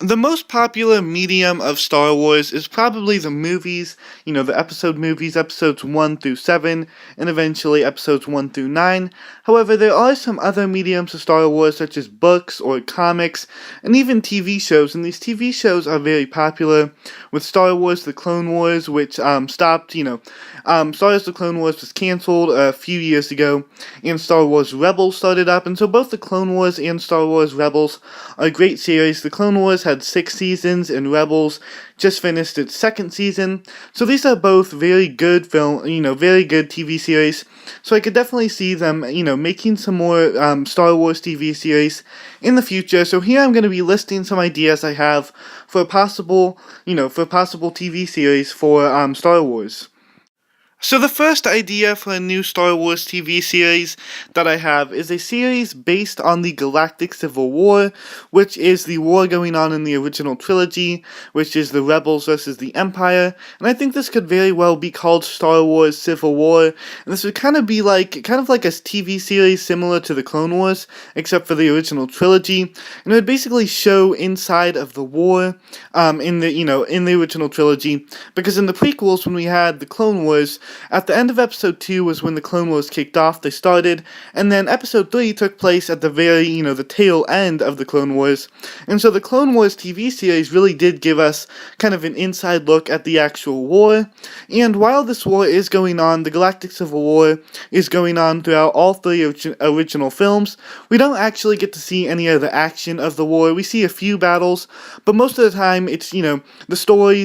The most popular medium of Star Wars is probably the movies, the episode movies, episodes 1 through 7, and eventually episodes 1 through 9. However, there are some other mediums of Star Wars, such as books or comics, and even TV shows, and these TV shows are very popular, with Star Wars The Clone Wars, which stopped, Star Wars The Clone Wars was cancelled a few years ago, and Star Wars Rebels started up, and so both The Clone Wars and Star Wars Rebels are great series. The Clone Wars had 6 seasons, and Rebels just finished its 2nd season. So these are both very good very good TV series. So I could definitely see them, making some more Star Wars TV series in the future. So here I'm going to be listing some ideas I have for possible TV series for Star Wars. So the first idea for a new Star Wars TV series that I have is a series based on the Galactic Civil War, which is the war going on in the original trilogy, which is the Rebels versus the Empire, and I think this could very well be called Star Wars Civil War, and this would kind of like a TV series similar to the Clone Wars, except for the original trilogy, and it would basically show inside of the war, in the original trilogy, because in the prequels when we had the Clone Wars, at the end of episode 2 was when the Clone Wars kicked off, they started, and then episode 3 took place at the very, the tail end of the Clone Wars, and so the Clone Wars TV series really did give us kind of an inside look at the actual war, and while this war is going on, the Galactic Civil War is going on throughout all 3 original films. We don't actually get to see any of the action of the war. We see a few battles, but most of the time it's, the story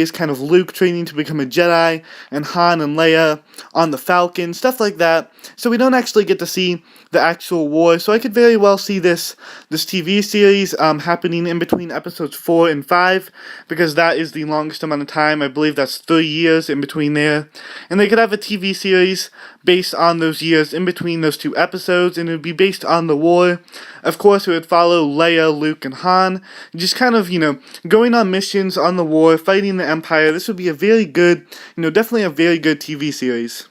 is kind of Luke training to become a Jedi, and Han and Leia on the Falcon, stuff like that. So we don't actually get to see the actual war. So I could very well see this TV series happening in between episodes 4 and 5, because that is the longest amount of time. I believe that's 3 years in between there. And they could have a TV series based on those years in between those 2 episodes, and it would be based on the war. Of course, it would follow Leia, Luke, and Han, just kind of, going on missions on the war, fighting the Empire. This would be a very good, definitely a very good TV series.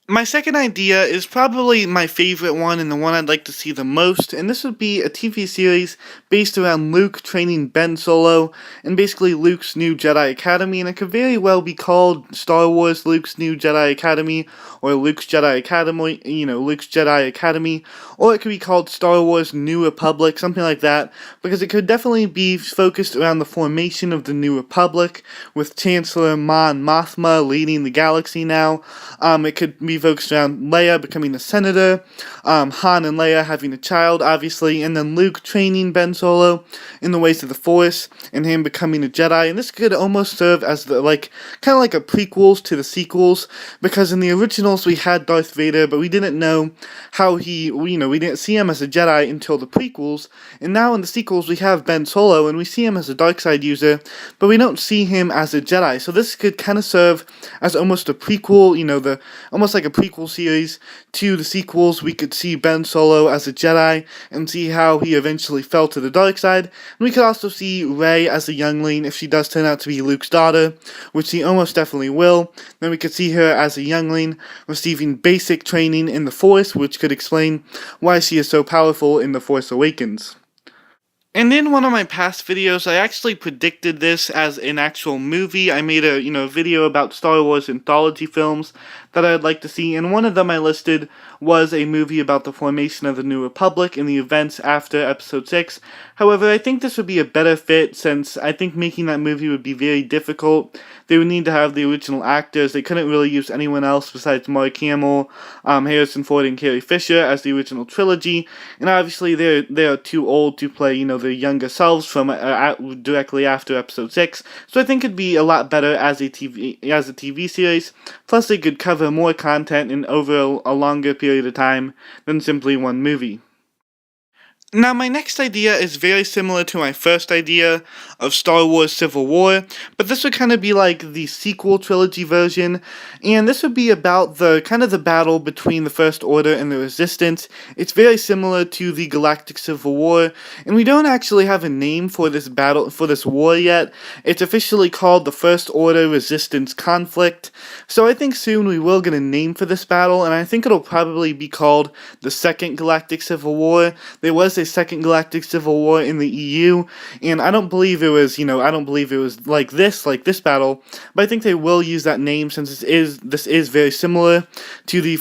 My second idea is probably my favorite one and the one I'd like to see the most, and this would be a TV series based around Luke training Ben Solo and basically Luke's new Jedi Academy, and it could very well be called Star Wars Luke's New Jedi Academy, or Luke's Jedi Academy, Luke's Jedi Academy, or it could be called Star Wars New Republic, something like that, because it could definitely be focused around the formation of the New Republic, with Chancellor Mon Mothma leading the galaxy now. It could be focused around Leia becoming a senator, Han and Leia having a child, obviously, and then Luke training Ben Solo in the ways of the Force, and him becoming a Jedi, and this could almost serve as kind of like a prequels to the sequels, because in the originals we had Darth Vader, but we didn't know how we didn't see him as a Jedi until the prequels, and now in the sequels we have Ben Solo, and we see him as a dark side user, but we don't see him as a Jedi, so this could kind of serve as almost a prequel, almost like a prequel series to the sequels. We could see Ben Solo as a Jedi and see how he eventually fell to the dark side. And we could also see Rey as a youngling if she does turn out to be Luke's daughter, which she almost definitely will. Then we could see her as a youngling receiving basic training in the Force, which could explain why she is so powerful in The Force Awakens. And in one of my past videos, I actually predicted this as an actual movie. I made a video about Star Wars anthology films that I'd like to see, and one of them I listed was a movie about the formation of the New Republic and the events after Episode 6. However, I think this would be a better fit, since I think making that movie would be very difficult. They would need to have the original actors. They couldn't really use anyone else besides Mark Hamill, Harrison Ford, and Carrie Fisher as the original trilogy, and obviously they are too old to play, their younger selves from directly after Episode 6, so I think it'd be a lot better as a TV series, plus they could cover more content in over a longer period of time than simply one movie. Now, my next idea is very similar to my first idea of Star Wars Civil War, but this would kind of be like the sequel trilogy version, and this would be about the battle between the First Order and the Resistance. It's very similar to the Galactic Civil War, and we don't actually have a name for this war yet. It's officially called the First Order Resistance Conflict, so I think soon we will get a name for this battle, and I think it'll probably be called the Second Galactic Civil War. There was was a second Galactic Civil War in the EU, and I don't believe it was, I don't believe it was like this battle, but I think they will use that name since this is very similar to the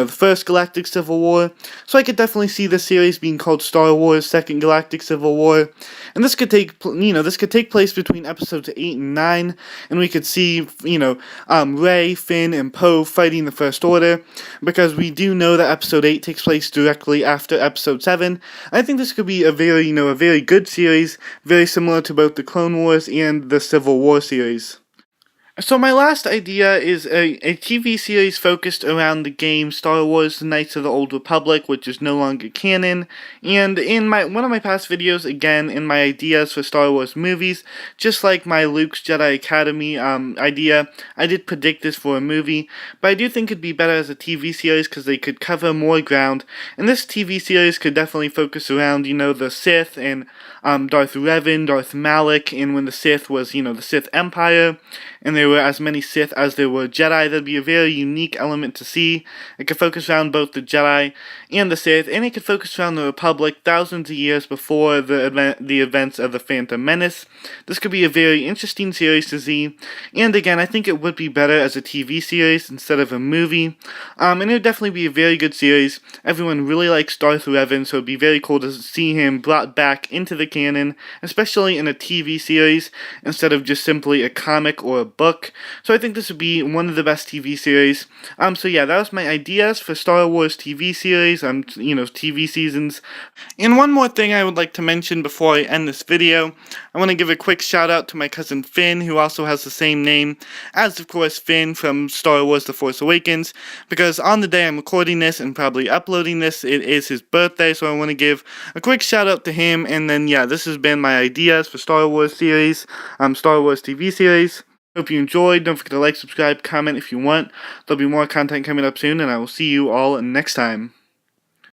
first Galactic Civil War. So I could definitely see this series being called Star Wars Second Galactic Civil War, and this could take place between episodes 8 and 9, and we could see Rey, Finn, and Poe fighting the First Order, because we do know that episode 8 takes place directly after episode 7. I think this could be a very good series, very similar to both the Clone Wars and the Civil War series. So my last idea is a TV series focused around the game Star Wars: The Knights of the Old Republic, which is no longer canon. And in one of my past videos, again, in my ideas for Star Wars movies, just like my Luke's Jedi Academy idea, I did predict this for a movie, but I do think it'd be better as a TV series because they could cover more ground. And this TV series could definitely focus around, the Sith and Darth Revan, Darth Malak, and when the Sith was, the Sith Empire, and there were as many Sith as there were Jedi. That'd be a very unique element to see. It could focus around both the Jedi and the Sith, and it could focus around the Republic thousands of years before the events of the Phantom Menace. This could be a very interesting series to see, and again, I think it would be better as a TV series instead of a movie, and it would definitely be a very good series. Everyone really likes Darth Revan, so it'd be very cool to see him brought back into the canon, especially in a TV series, instead of just simply a comic or a book. So I think this would be one of the best TV series. So yeah, that was my ideas for Star Wars TV series, TV seasons. And one more thing I would like to mention before I end this video, I want to give a quick shout out to my cousin Finn, who also has the same name as, of course, Finn from Star Wars The Force Awakens, because on the day I'm recording this and probably uploading this, it is his birthday, so I want to give a quick shout out to him. And then yeah, this has been my ideas for Star Wars series, Star Wars TV series. Hope you enjoyed. Don't forget to like, subscribe, comment if you want. There'll be more content coming up soon, and I will see you all next time.